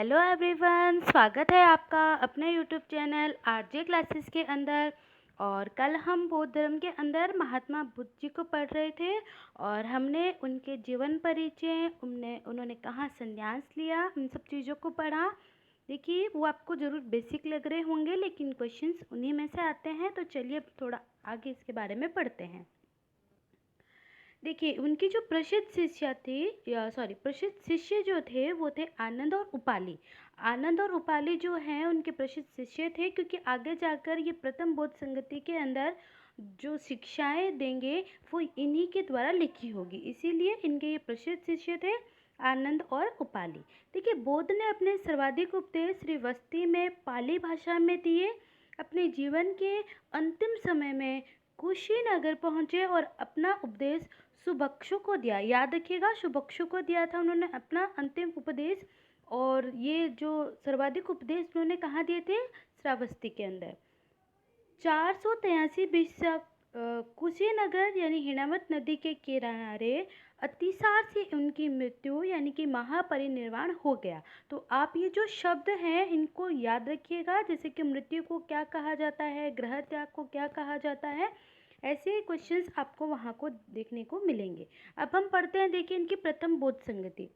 Hello everyone, स्वागत है आपका अपने यूट्यूब चैनल आरजे क्लासेस के अंदर। और कल हम बौद्ध धर्म के अंदर महात्मा बुद्ध जी को पढ़ रहे थे और हमने उनके जीवन परिचय, उन्होंने कहाँ संन्यास लिया, उन सब चीज़ों को पढ़ा। देखिए, वो आपको ज़रूर बेसिक लग रहे होंगे लेकिन क्वेश्चंस उन्हीं में से आते हैं। तो चलिए अब थोड़ा आगे इसके बारे में पढ़ते हैं। देखिए, उनकी जो प्रसिद्ध शिष्य जो थे वो थे आनंद और उपाली। आनंद और उपाली जो हैं उनके प्रसिद्ध शिष्य थे, क्योंकि आगे जाकर ये प्रथम बौद्ध संगति के अंदर जो शिक्षाएं देंगे वो इन्हीं के द्वारा लिखी होगी, इसीलिए इनके ये प्रसिद्ध शिष्य थे आनंद और उपाली। देखिए, बौद्ध ने अपने सर्वाधिक उपदेश श्रीवस्ती में पाली भाषा में दिए। अपने जीवन के अंतिम समय में कुशीनगर पहुँचे और अपना उपदेश सुबक्षु को दिया। याद रखिएगा, सुबक्षु को दिया था उन्होंने अपना अंतिम उपदेश। और ये जो सर्वाधिक उपदेश उन्होंने कहाँ दिए थे? श्रावस्ती के अंदर। 483 बीसा कुशीनगर यानी हिणावत नदी के किनारे अतिसार से उनकी मृत्यु यानी कि महापरिनिर्वाण हो गया। तो आप ये जो शब्द हैं इनको याद रखिएगा, जैसे कि मृत्यु को क्या कहा जाता है, ग्रह त्याग को क्या कहा जाता है, ऐसे क्वेश्चंस आपको वहाँ को देखने को मिलेंगे। अब हम पढ़ते हैं, देखिए इनकी प्रथम बौद्ध संगति।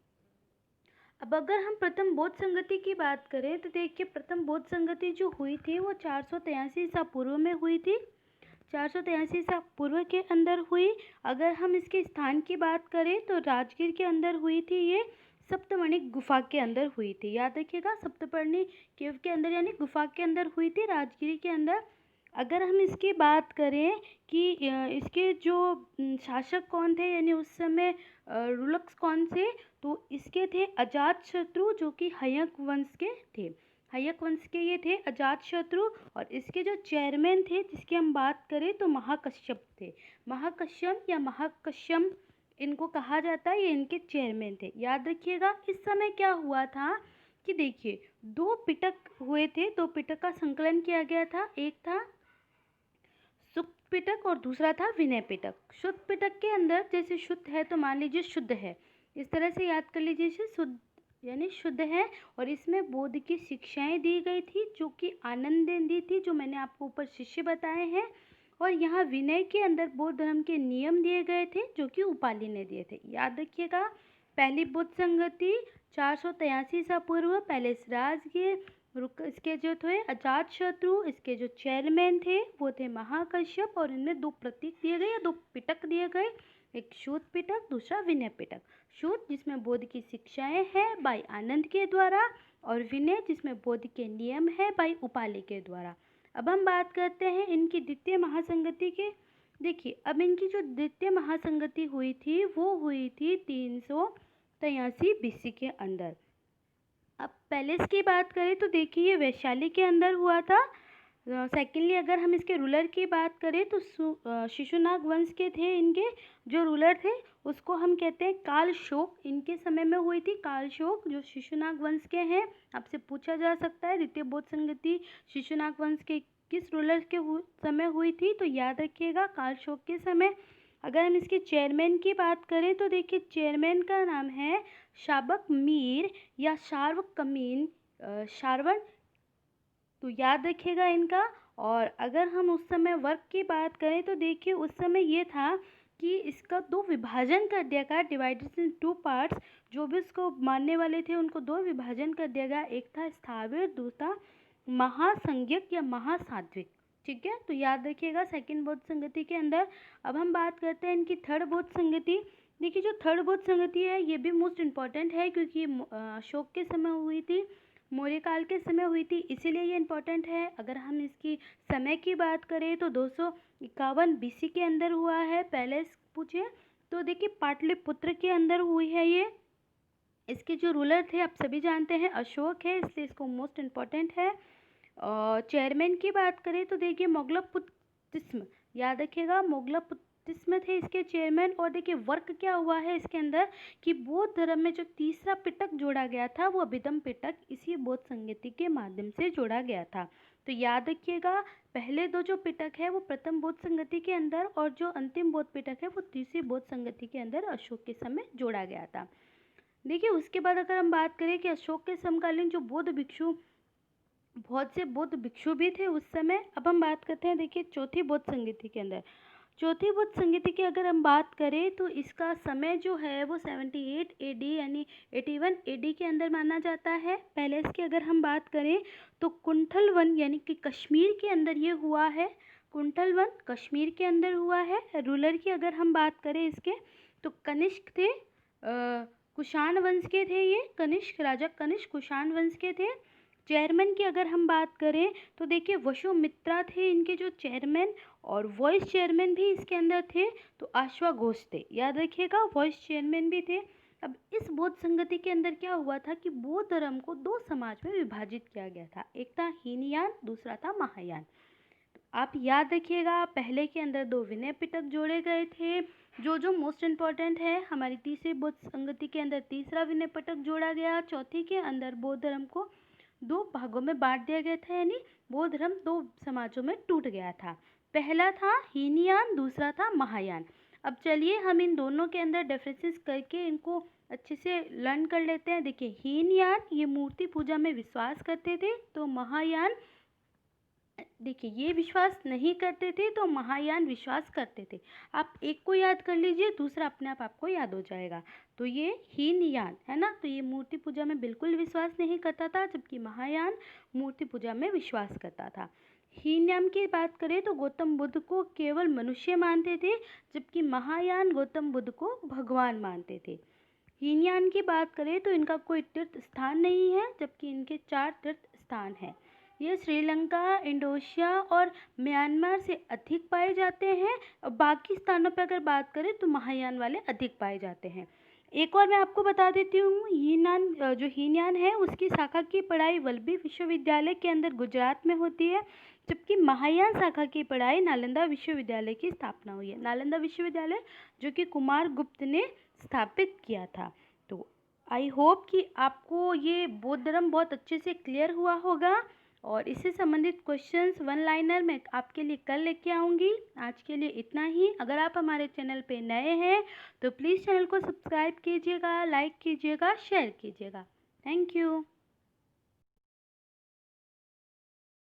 अब अगर हम प्रथम बौद्ध संगति की बात करें तो देखिए, प्रथम बौद्ध संगति जो हुई थी वो 483 ईसा पूर्व में हुई थी। 483 ईसा पूर्व के अंदर हुई। अगर हम इसके स्थान की बात करें तो राजगीर के अंदर हुई थी। ये सप्तमणि गुफा के अंदर हुई थी। याद रखिएगा, सप्तमणि केव के अंदर यानी गुफा के अंदर हुई थी, राजगीर के अंदर। अगर हम इसकी बात करें कि इसके जो शासक कौन थे यानी उस समय रूलर्स कौन थे, तो इसके थे अजातशत्रु, जो कि हयक वंश के थे। हयक वंश के ये थे अजातशत्रु। और इसके जो चेयरमैन थे जिसकी हम बात करें तो महाकश्यप थे। महाकश्यप या महाकश्यम इनको कहा जाता है, ये इनके चेयरमैन थे। याद रखिएगा, इस समय क्या हुआ था कि देखिए, दो पिटक हुए थे, दो पिटक का संकलन किया गया था। एक था सुक्त पिटक और दूसरा था विनय पिटक। शुद्ध पिटक के अंदर जैसे शुद्ध है तो मान लीजिए शुद्ध है, इस तरह से याद कर लीजिए, शुद्ध यानी शुद्ध है। और इसमें बौद्ध की शिक्षाएं दी गई थी जो कि आनंद ने दी थी, जो मैंने आपको ऊपर शिष्य बताए हैं। और यहाँ विनय के अंदर बौद्ध धर्म के नियम दिए गए थे जो कि उपाली ने दिए थे। याद रखिएगा, पहली बौद्ध संगति 483 ईसा पूर्व, पहले राजगीर, इसके जो थे अजातशत्रु, इसके जो चेयरमैन थे वो थे महाकश्यप। और इनमें दो प्रतीक दिए गए या दो पिटक दिए गए, एक शुद्ध पिटक, दूसरा विनय पिटक। शुद्ध जिसमें बौद्ध की शिक्षाएं हैं बाई आनंद के द्वारा, और विनय जिसमें बौद्ध के नियम है बाई उपाली के द्वारा। अब हम बात करते हैं इनकी द्वितीय महासंगति के। देखिए, अब इनकी जो द्वितीय महासंगति हुई थी वो हुई थी 383 बीसी के अंदर। अब पैलेस की बात करें तो देखिए, ये वैशाली के अंदर हुआ था। सेकेंडली अगर हम इसके रूलर की बात करें तो शिशुनाग वंश के थे इनके जो रूलर थे, उसको हम कहते हैं कालशोक। इनके समय में हुई थी कालशोक, जो शिशुनाग वंश के हैं। आपसे पूछा जा सकता है द्वितीय बौद्ध संगति शिशुनाग वंश के किस रूलर के समय हुई थी, तो याद रखिएगा कालशोक के समय। अगर हम इसके चेयरमैन की बात करें तो देखिए, चेयरमैन का नाम है शाबक मीर या शार्वक कमीन शारवन, तो याद रखिएगा इनका। और अगर हम उस समय वर्क की बात करें तो देखिए, उस समय ये था कि इसका दो विभाजन कर दिया गया, डिवाइडेड इन टू पार्ट्स। जो भी इसको मानने वाले थे उनको दो विभाजन कर दिया गया, एक था स्थाविर, दूसरा महासंज्ञक या महासात्विक। ठीक है, तो याद रखिएगा सेकंड बौद्ध संगति के अंदर। अब हम बात करते हैं इनकी थर्ड बौद्ध संगति। देखिए, जो थर्ड बौद्ध संगति है ये भी मोस्ट इम्पॉर्टेंट है, क्योंकि ये अशोक के समय हुई थी, मौर्य काल के समय हुई थी, इसीलिए ये इम्पॉर्टेंट है। अगर हम इसकी समय की बात करें तो 251 बीसी के अंदर हुआ है। पहले पूछे तो देखिए, पाटलिपुत्र के अंदर हुई है ये। इसके जो रूलर थे आप सभी जानते हैं अशोक है, इसलिए इसको मोस्ट इम्पॉर्टेंट है। और चेयरमैन की बात करें तो देखिए मोगलपुत्तिस्म, याद रखिएगा मोगलपुत्तिस्म थे इसके चेयरमैन। और देखिए, वर्क क्या हुआ है इसके अंदर कि बौद्ध धर्म में जो तीसरा पिटक जोड़ा गया था वो अभिधम पिटक इसी बौद्ध संगति के माध्यम से जोड़ा गया था। तो याद रखिएगा, पहले दो जो पिटक है वो प्रथम बौद्ध संगति के अंदर, और जो अंतिम बौद्ध पिटक है वो तीसरी बौद्ध संगति के अंदर अशोक के समय जोड़ा गया था। देखिए उसके बाद अगर हम बात करें कि अशोक के समकालीन जो बौद्ध भिक्षु, बहुत से बौद्ध भिक्षु भी थे उस समय। अब हम बात करते हैं देखिए चौथी बौद्ध संगीति के अंदर। चौथी बौद्ध संगीति की अगर हम बात करें तो इसका समय जो है वो 78 एडी यानी 81 एडी के अंदर माना जाता है। पहले इसकी अगर हम बात करें तो कुंठल वन यानी कि कश्मीर के अंदर ये हुआ है। कुंठल वन कश्मीर के अंदर हुआ है। रूलर की अगर हम बात करें इसके तो कनिष्क थे, कुषाण वंश के थे ये। कनिष्क राजा कनिष्क कुषाण वंश के थे। चेयरमैन की अगर हम बात करें तो देखिए वसुमित्रा थे इनके जो चेयरमैन, और वाइस चेयरमैन भी इसके अंदर थे तो अश्वघोष थे। याद रखिएगा वाइस चेयरमैन भी थे। अब इस बौद्ध संगति के अंदर क्या हुआ था कि बौद्ध धर्म को दो समाज में विभाजित किया गया था। एक था हीनयान, दूसरा था महायान। आप याद रखिएगा पहले के अंदर दो विनय पिटक जोड़े गए थे। जो मोस्ट इम्पॉर्टेंट है हमारी तीसरी बौद्ध संगति के अंदर तीसरा विनय पिटक जोड़ा गया। चौथी के अंदर बौद्ध धर्म को दो भागों में बांट दिया गया था, यानी बौद्ध धर्म दो समाजों में टूट गया था। पहला था हीनयान, दूसरा था महायान। अब चलिए हम इन दोनों के अंदर डिफरेंसेस करके इनको अच्छे से लर्न कर लेते हैं। देखिए हीनयान ये मूर्ति पूजा में विश्वास करते थे, तो महायान देखिए ये विश्वास नहीं करते थे, तो महायान विश्वास करते थे। आप एक को याद कर लीजिए, दूसरा अपने आप आपको याद हो जाएगा। तो ये हीनयान है ना, तो ये मूर्ति पूजा में बिल्कुल विश्वास नहीं करता था, जबकि महायान मूर्ति पूजा में विश्वास करता था। हीनयान की बात करें तो गौतम बुद्ध को केवल मनुष्य मानते थे, जबकि महायान गौतम बुद्ध को भगवान मानते थे। हीनयान की बात करें तो इनका कोई तीर्थ स्थान नहीं है, जबकि इनके 4 तीर्थ स्थान हैं। ये श्रीलंका, इंडोनेशिया और म्यांमार से अधिक पाए जाते हैं, और बाकी स्थानों पर अगर बात करें तो महायान वाले अधिक पाए जाते हैं। एक और मैं आपको बता देती हूँ, जो हीनयान है उसकी शाखा की पढ़ाई वल्लभी विश्वविद्यालय के अंदर गुजरात में होती है, जबकि महायान शाखा की पढ़ाई नालंदा विश्वविद्यालय की स्थापना हुई है। नालंदा विश्वविद्यालय जो कि कुमार गुप्त ने स्थापित किया था। तो आई होप कि आपको ये बौद्ध धर्म बहुत अच्छे से क्लियर हुआ होगा, और इससे संबंधित क्वेश्चंस वन लाइनर मैं आपके लिए कल लेके आऊँगी। आज के लिए इतना ही। अगर आप हमारे चैनल पे नए हैं तो प्लीज़ चैनल को सब्सक्राइब कीजिएगा, लाइक कीजिएगा, शेयर कीजिएगा। Thank you.